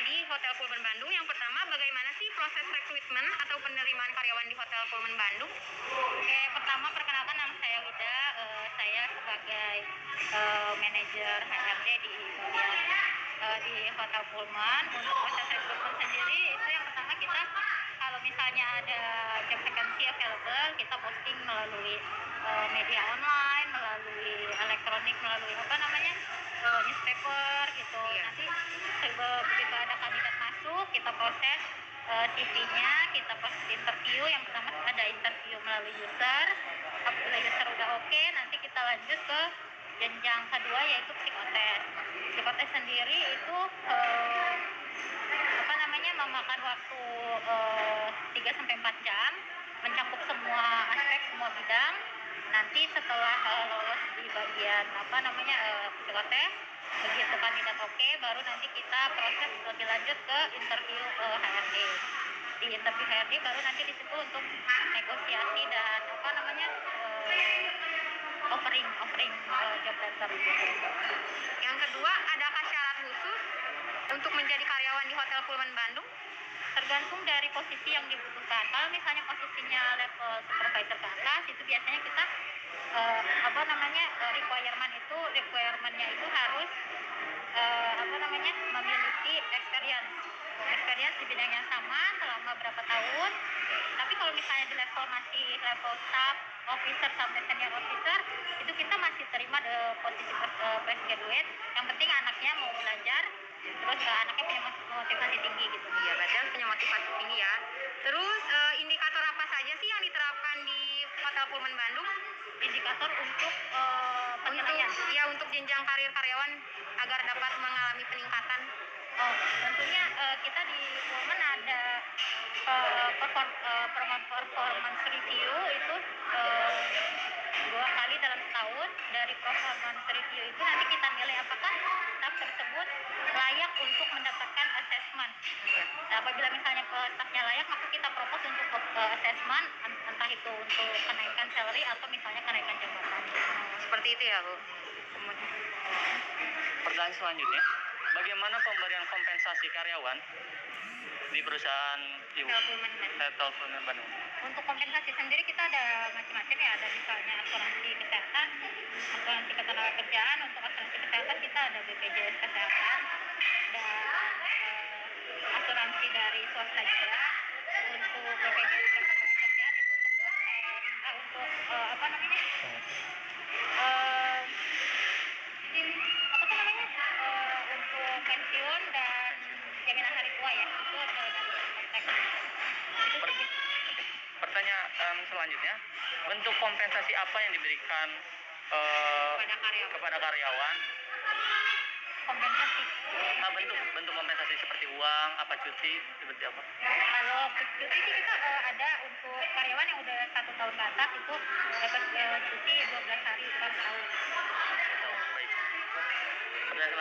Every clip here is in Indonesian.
di Hotel Pullman Bandung. Yang pertama, bagaimana sih proses rekrutmen atau penerimaan karyawan di Hotel Pullman Bandung? Oke, pertama perkenalkan nama saya Wida. Saya sebagai manajer HRD di Hotel Pullman. Untuk proses rekrutmen sendiri itu yang pertama kita kalau misalnya ada job vacancy available, kita posting melalui media online, melalui elektronik, melalui newspaper gitu. Nanti begitu ada kandidat masuk, kita proses CV-nya, kita proses interview. Yang pertama ada interview melalui user. Apabila user udah oke, nanti kita lanjut ke jenjang kedua yaitu psikotes. Psikotes sendiri itu memakan waktu 3-4 jam, mencakup semua aspek, semua bidang. Nanti setelah lolos di bagian psikotes, begitu kandidat oke, baru nanti kita proses lebih lanjut ke interview HRD. Di interview HRD baru nanti di situ untuk negosiasi dan offering job letter. Yang kedua, adakah syarat khusus untuk menjadi karyawan di Hotel Pullman Bandung? Tergantung dari posisi yang dibutuhkan. Kalau misalnya posisinya level supervisor ke atas, itu biasanya kita requirementnya itu harus memiliki experience di bidang yang sama selama berapa tahun. Tapi kalau misalnya di masih level staff, officer sampai senior officer, itu kita masih terima di posisi fresh graduate. Yang penting anaknya mau belajar, terus anaknya punya motivasi tinggi gitu. Iya, berarti harus punya motivasi tinggi ya. Terus indikator apa saja sih yang diterapkan di Hotel Pullman Bandung? Indikator untuk penilaian. Untuk jenjang karir karyawan agar dapat mengalami peningkatan. Tentunya kita di Pullman ada performance review itu 2 kali dalam setahun. Dari performance review itu nanti kita nilai apakah staff tersebut layak untuk mendapatkan assessment. Apabila misalnya staffnya layak, maka kita propose untuk assessment, entah itu untuk kenaikan salary atau misalnya kenaikan jabatan. Seperti itu ya, Bu. Pertanyaan selanjutnya, bagaimana pemberian kompensasi karyawan di perusahaan Ibu Hotel Pullman Bandung? Untuk kompensasi sendiri kita ada macam-macam ya, ada misalnya asuransi kesehatan, asuransi ketenagakerjaan. Untuk asuransi kesehatan kita ada BPJS kesehatan dan asuransi dari swasta juga. Untuk BPJS ketenagakerjaan itu untuk untuk pensiun dan jaminan hari tua ya, itu dari Protek. Pertanyaan selanjutnya, bentuk kompensasi apa yang diberikan kepada karyawan? Kompensasi. Bentuk kompensasi seperti uang, apa cuti, seperti apa? Kalau cuti sih kita ada untuk karyawan yang udah 1 tahun ke atas itu dapat cuti 12 hari per tahun.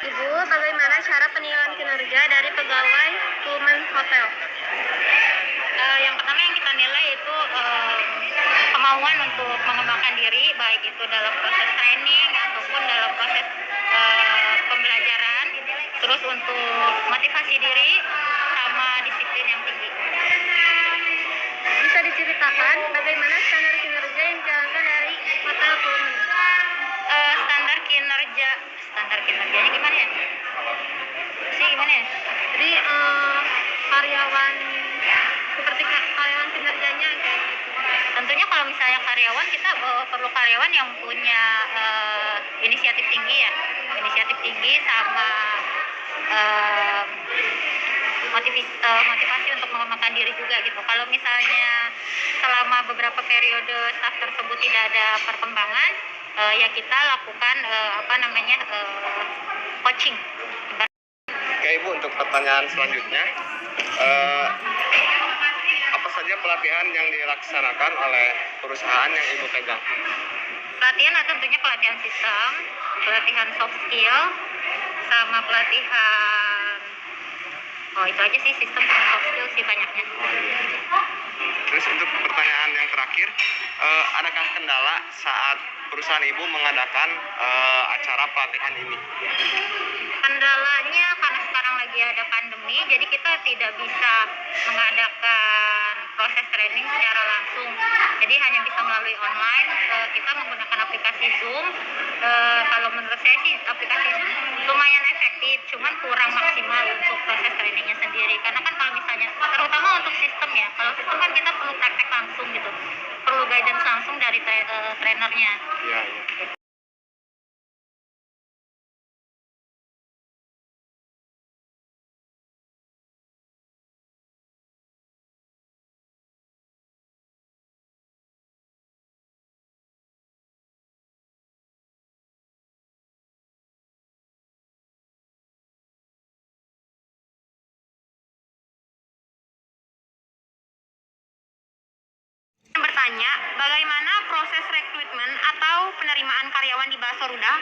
Ibu, bagaimana cara penilaian kinerja dari pegawai Pullman Hotel? Yang pertama yang kita nilai itu kemauan untuk mengembangkan diri, baik itu dalam proses training ataupun dalam proses pembelajaran. Terus untuk motivasi diri sama disiplin yang tinggi. Bisa diceritakan bagaimana standar kinerja yang dijalankan dari Hotel Pullman? Standar kinerjanya gimana ya? Jadi karyawan seperti karyawan kinerjanya kayak gitu. Tentunya kalau misalnya karyawan, kita perlu karyawan yang punya inisiatif tinggi sama motivasi untuk mengembangkan diri juga gitu. Kalau misalnya selama beberapa periode staff tersebut tidak ada perkembangan, ya kita lakukan coaching. Oke Ibu, untuk pertanyaan selanjutnya, apa saja pelatihan yang dilaksanakan oleh perusahaan yang Ibu pegang? Pelatihan tentunya pelatihan sistem, pelatihan soft skill, sama pelatihan itu aja sih, sistem sama soft skill sih banyaknya. Terus untuk pertanyaan yang terakhir, adakah kendala saat perusahaan Ibu mengadakan acara pelatihan ini? Kendalanya karena sekarang lagi lagi ada pandemi, jadi kita tidak bisa mengadakan proses training secara langsung. Jadi hanya bisa melalui online. Kita menggunakan aplikasi Zoom. Kalau menurut saya sih aplikasi Zoom lumayan efektif, cuman kurang maksimal untuk proses trainingnya sendiri. Karena kan kalau misalnya, terutama untuk sistem ya, kalau sistem kan kita perlu praktek langsung gitu, perlu guidance langsung dari trainernya. Iya, iya. Bertanya, bagaimana proses rekrutmen atau penerimaan karyawan di Basoruda?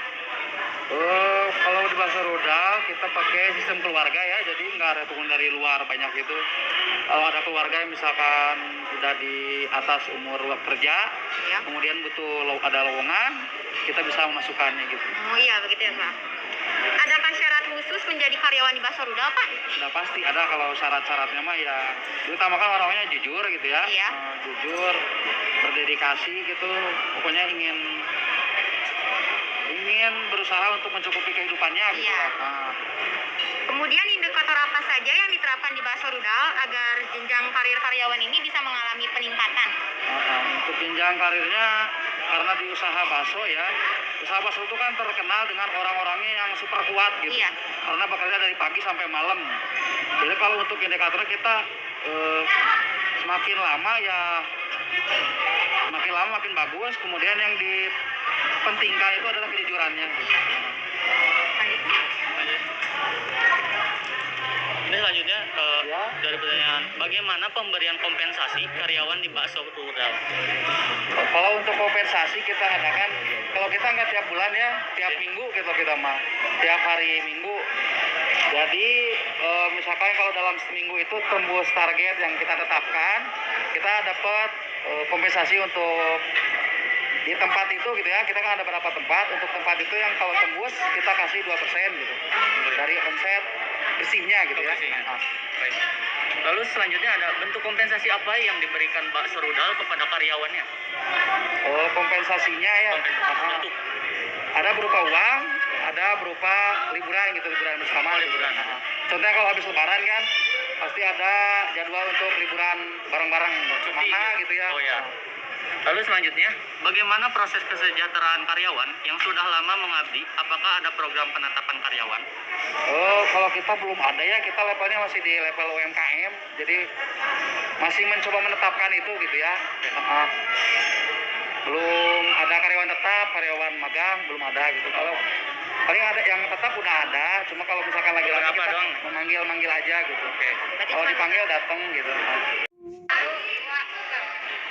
Kalau di Pasar Rudal kita pakai sistem keluarga ya, jadi nggak ada tunggu dari luar banyak gitu. Kalau ada keluarga yang misalkan udah di atas umur kerja, Ya. kemudian butuh ada lowongan, kita bisa memasukkannya gitu. Oh iya, begitu ya Pak. Adakah syarat khusus menjadi karyawan di Basoruda Pak? Sudah pasti ada kalau syarat-syaratnya mah ya, diutamakan orangnya jujur gitu ya. Iya. Jujur, berdedikasi gitu, pokoknya ingin berusaha untuk mencukupi kehidupannya gitu. Iya. Nah, Kemudian indikator apa saja yang diterapkan di Basoruda agar jenjang karir karyawan ini bisa mengalami peningkatan? untuk jenjang karirnya, karena di usaha bakso ya, usaha bakso itu kan terkenal dengan orang-orangnya yang super kuat gitu. Iya. Karena bekerja dari pagi sampai malam. Jadi kalau untuk indikatornya kita semakin lama ya makin lama makin bagus. Kemudian yang dipentingkan itu adalah kejujurannya. Ini selanjutnya dari pertanyaan, bagaimana pemberian kompensasi karyawan di bakso Rudal? Kalau untuk kompensasi kita adakan, kalau kita nggak tiap bulan ya, tiap minggu gitu kita mah, tiap hari minggu. Jadi misalkan kalau dalam seminggu itu tembus target yang kita tetapkan, kita dapat kompensasi untuk di tempat itu gitu ya. Kita kan ada berapa tempat, untuk tempat itu yang kalau tembus kita kasih 2% gitu dari omset bersihnya gitu ya. Baik. Lalu selanjutnya ada bentuk kompensasi apa yang diberikan Bakso Rudal kepada karyawannya? Kompensasinya ya. Bentuk. Ada berupa uang, ada berupa liburan gitu, liburan bersama. Liburan. Contohnya kalau habis lebaran kan pasti ada jadwal untuk liburan bareng-bareng mana gitu ya. Oh ya. Lalu selanjutnya, bagaimana proses kesejahteraan karyawan yang sudah lama mengabdi? Apakah ada program penetapan karyawan? Kalau kita belum ada ya, kita levelnya masih di level UMKM, jadi masih mencoba menetapkan itu gitu ya. Belum ada karyawan tetap, karyawan magang belum ada gitu. Kalau paling ada yang tetap udah ada, cuma kalau misalkan lagi kita memanggil aja gitu. Kalau dipanggil datang gitu.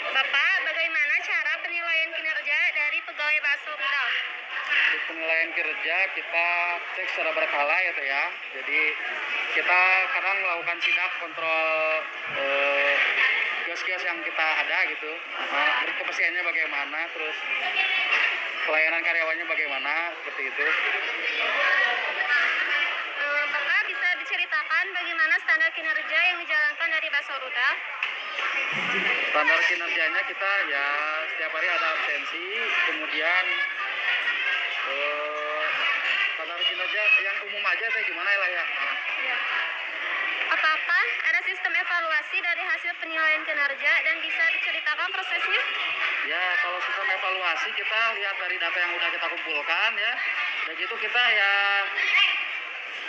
Bapak, bagaimana cara penilaian kinerja dari pegawai Basoruda? Untuk penilaian kerja kita cek secara berkala ya Teh ya. Jadi kita kadang melakukan sidak kontrol kios-kios yang kita ada gitu. Kebersihannya bagaimana, terus pelayanan karyawannya bagaimana, seperti itu. Bapak bisa diceritakan bagaimana standar kinerja yang dijalankan dari Basoruda? Standar kinerjanya kita ya setiap hari ada absensi, kemudian standar kinerja yang umum aja Teh gimana lah ya. Apakah ada sistem evaluasi dari hasil penilaian kinerja dan bisa diceritakan prosesnya? Ya, kalau sistem evaluasi kita lihat dari data yang udah kita kumpulkan ya. Dan gitu kita ya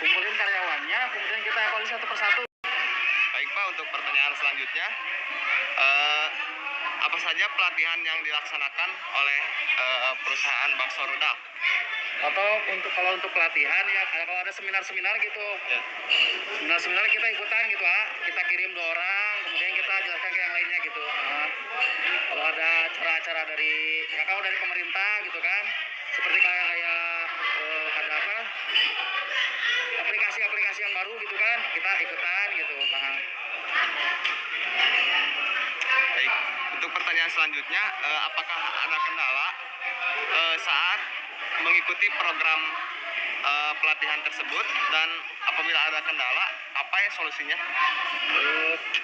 kumpulin karyawannya, kemudian kita evaluasi satu persatu. Baik Pak, untuk pertanyaan selanjutnya, apa saja pelatihan yang dilaksanakan oleh perusahaan Bakso Rudal? Atau kalau untuk pelatihan ya, kalau ada seminar-seminar gitu, seminar-seminar kita ikutan gitu kita kirim 2 orang, kemudian kita jelaskan ke yang lainnya gitu. Kalau ada acara-acara dari kalau dari pemerintah gitu kan, seperti kayak ada apa aplikasi-aplikasi yang baru gitu kan, kita ikutan gitu. Baik, untuk pertanyaan selanjutnya, apakah ada kendala saat mengikuti program pelatihan tersebut, dan apabila ada kendala, apa ya solusinya?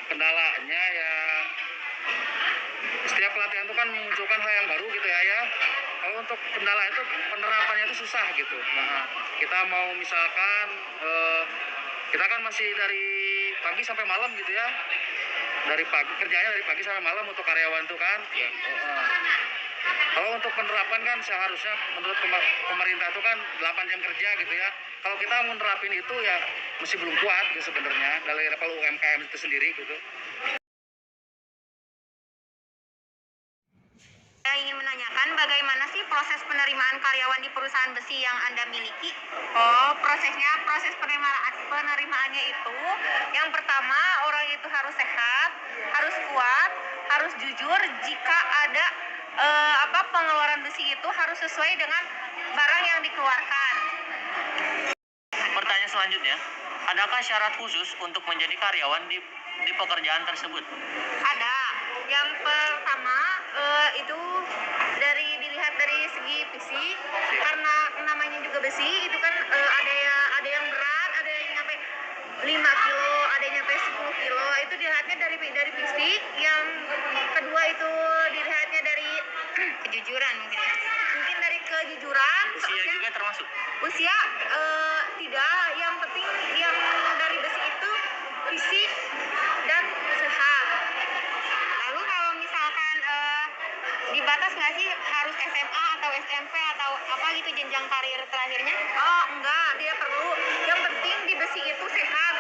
Kendalanya ya setiap pelatihan itu kan memunculkan hal yang baru gitu ya. Kalau untuk kendala itu penerapannya itu susah gitu. Nah, kita mau misalkan kita kan masih dari pagi sampai malam gitu ya. Kerjanya dari pagi sampai malam untuk karyawan itu kan. Kalau untuk penerapan kan seharusnya menurut pemerintah itu kan 8 jam kerja gitu ya. Kalau kita mau nerapin itu ya masih belum kuat gitu sebenarnya dari level UMKM itu sendiri gitu. Saya ingin menanyakan bagaimana sih proses penerimaan karyawan di perusahaan besi yang Anda miliki? Oh, proses penerimaannya itu yang pertama orang itu harus sehat, harus kuat, harus jujur. Jika ada pengeluaran besi itu harus sesuai dengan barang yang dikeluarkan. Pertanyaan selanjutnya, adakah syarat khusus untuk menjadi karyawan di pekerjaan tersebut? Ada. Yang pertama itu dilihat dari segi fisik, karena namanya juga besi itu kan ada yang berat, ada yang nyampe 5 kilo, ada yang nyampe 10 kilo. Itu dilihatnya dari fisik. Yang kedua itu dilihatnya dari kejujuran mungkin ya. Mungkin dari kejujuran. Usia juga termasuk? Usia tidak, yang penting yang dari besi itu fisik dan sehat. Lalu kalau misalkan dibatas nggak sih harus SMA atau SMP atau apa gitu jenjang karir terakhirnya? Oh enggak, tidak perlu. Yang penting di besi itu sehat,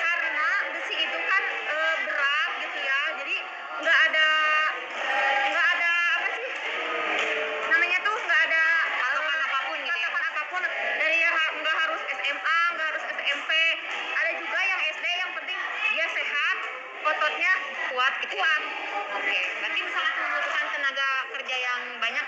karena besi itu kan berat gitu ya. Jadi nggak ada apa sih namanya tuh, nggak ada patokan apapun gitu ya. Patokan apapun dari yang nggak harus SMA, nggak harus SMP. Ada juga yang SD, yang penting dia sehat, ototnya kuat gitu. Oke, berarti sangat membutuhkan tenaga kerja yang banyak.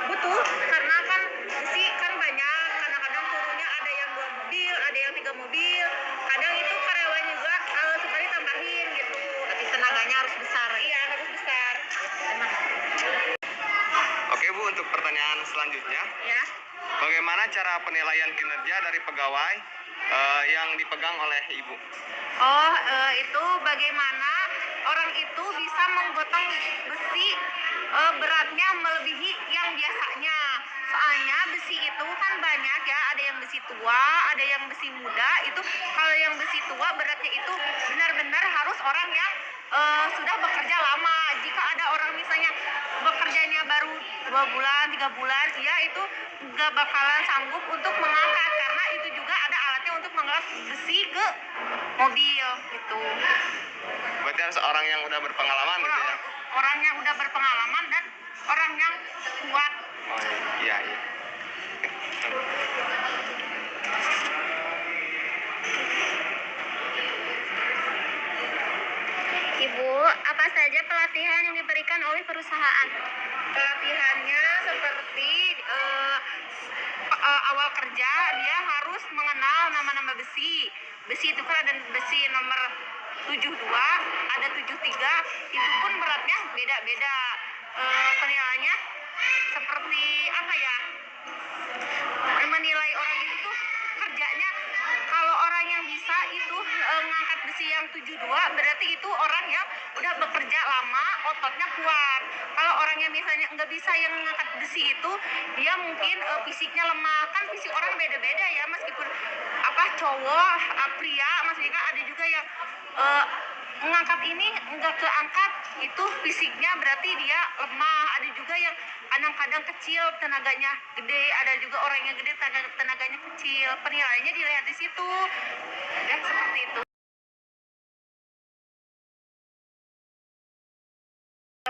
Butuh, karena kan besi kan banyak. Kadang-kadang turunnya ada yang 2 mobil, ada yang 3 mobil. Kadang itu karyawannya juga suka ditambahin gitu. Berarti tenaganya harus besar. Iya, harus besar. Oke Bu, untuk pertanyaan selanjutnya, Ya. bagaimana cara penilaian kinerja dari pegawai yang dipegang oleh Ibu? Oh, itu bagaimana orang itu bisa menggotong besi beratnya melebihi yang biasanya. Soalnya besi itu kan banyak ya, ada yang besi tua, ada yang besi muda. Itu kalau yang besi tua beratnya itu benar-benar harus orang yang sudah bekerja lama. Jika ada orang misalnya bekerjanya baru 2 bulan, 3 bulan, ya itu nggak bakalan sanggup untuk mengangkat, karena itu juga ada alatnya untuk mengangkat besi ke mobil gitu. Berarti harus orang yang udah berpengalaman gitu ya? Orang yang udah berpengalaman dan orang yang kuat. Oh iya. Ibu, apa saja pelatihan yang diberikan oleh perusahaan? Pelatihannya seperti awal kerja dia harus mengenal nama-nama besi. Besi itu kan ada besi nomor 72, ada 73, itu pun beratnya beda-beda. Penilaiannya seperti apa ya? Menilai orang itu tuh kerjanya, kalau orang yang bisa itu ngangkat besi yang 72 berarti itu orang yang udah bekerja lama, ototnya kuat. Kalau orang yang misalnya nggak bisa yang ngangkat besi itu, dia mungkin fisiknya lemah. Kan fisik orang beda-beda ya, meskipun cowok, pria, maksudnya ada juga yang mengangkat ini nggak keangkat, itu fisiknya berarti dia lemah. Ada juga yang kadang-kadang kecil tenaganya gede, ada juga orang yang gede tenaganya kecil. Penilaiannya dilihat di situ ya, seperti itu.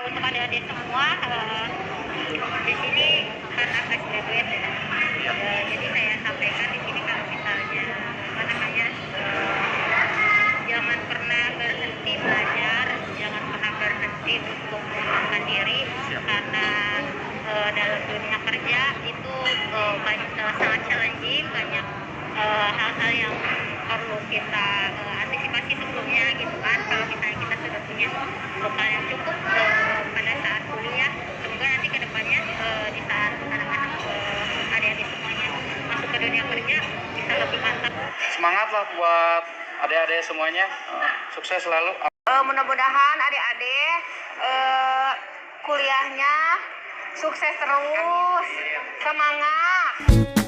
Untuk adik-adik semua di sini karena fresh graduate ya, jadi saya sampaikan di sini kalau misalnya jangan pernah berhenti belajar, jangan pernah berhenti untuk mengembangkan diri, karena dalam dunia kerja itu sangat challenging, banyak hal-hal yang perlu kita antisipasi sebelumnya gitu kan. Kalau misalnya kita sudah punya bekal yang cukup pada saat kuliah, semoga nanti kedepannya di saat anak-anak adik-adik semuanya masuk ke dunia kerja bisa lebih mantap. semangat lah buat adik-adik semuanya. Sukses selalu. Mudah-mudahan adik-adik kuliahnya sukses terus. Semangat.